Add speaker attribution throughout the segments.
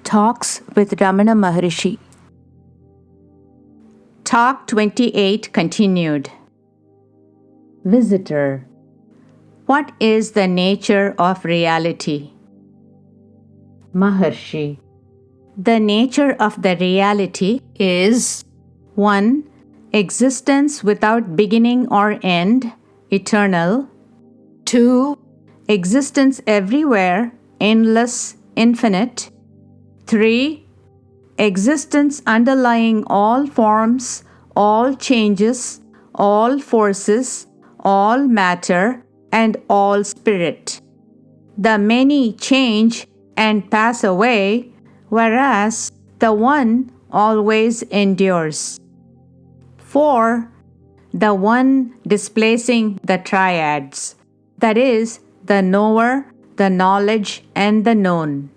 Speaker 1: Talks with Ramana Maharshi. Talk 28 continued. Visitor. What is the nature of reality? Maharshi. The nature of the reality is 1. Existence without beginning or end, eternal. 2. Existence everywhere, endless, infinite. 3. Existence underlying all forms, all changes, all forces, all matter, and all spirit. The many change and pass away, whereas the one always endures. 4. The one displacing the triads, that is, the knower, the knowledge, and the known.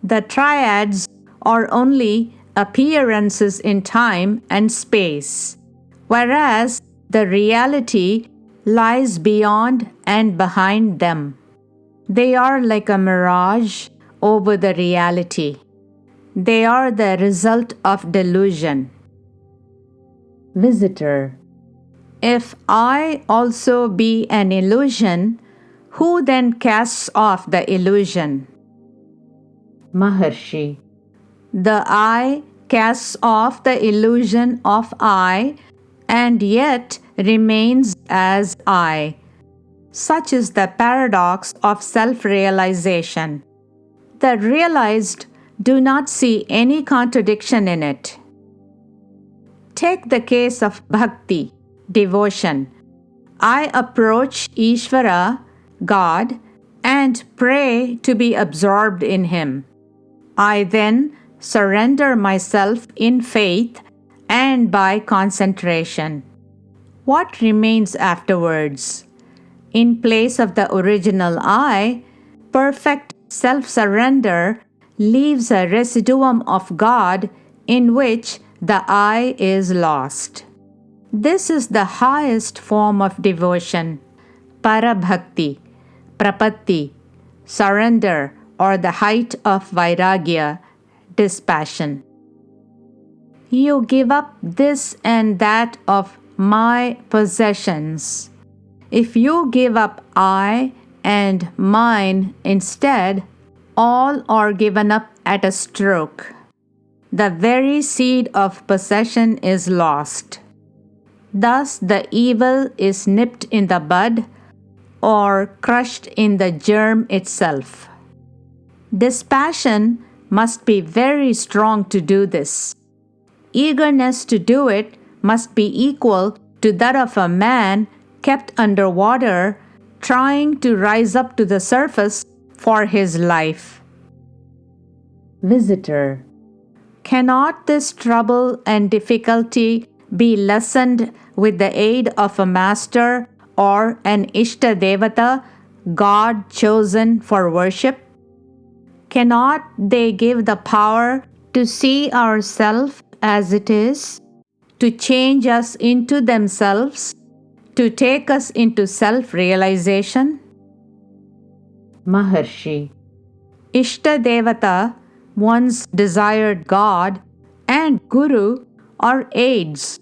Speaker 1: The triads are only appearances in time and space, whereas the reality lies beyond and behind them. They are like a mirage over the reality. They are the result of delusion. Visitor. If I also be an illusion, who then casts off the illusion? Maharshi. The I casts off the illusion of I and yet remains as I. Such is the paradox of self-realization. The realized do not see any contradiction in it. Take the case of bhakti, devotion. I approach Ishvara, God, and pray to be absorbed in Him. I then surrender myself in faith and by concentration. What remains afterwards? In place of the original I, perfect self-surrender leaves a residuum of God in which the I is lost. This is the highest form of devotion, parabhakti, prapatti, surrender, or the height of vairagya, dispassion. You give up this and that of my possessions. If you give up I and mine instead, all are given up at a stroke. The very seed of possession is lost. Thus the evil is nipped in the bud or crushed in the germ itself. Dispassion must be very strong to do this. Eagerness to do it must be equal to that of a man kept under water trying to rise up to the surface for his life. Visitor. Cannot this trouble and difficulty be lessened with the aid of a master or an Ishta Devata, God chosen for worship? Cannot they give the power to see ourselves as it is, to change us into themselves, to take us into self-realization? Maharshi. Ishta Devata, one's desired God, and Guru are aids,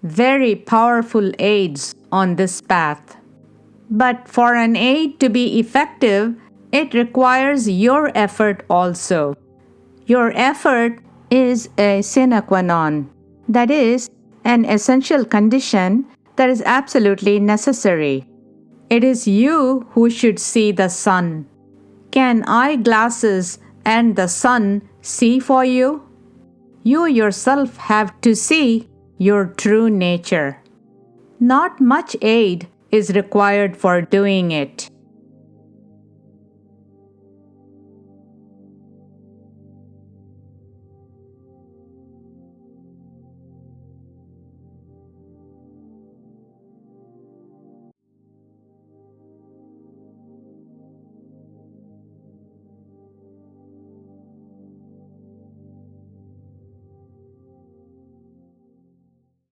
Speaker 1: very powerful aids on this path. But for an aid to be effective, it requires your effort also. Your effort is a sine qua non, that is, an essential condition that is absolutely necessary. It is you who should see the sun. Can eyeglasses and the sun see for you? You yourself have to see your true nature. Not much aid is required for doing it.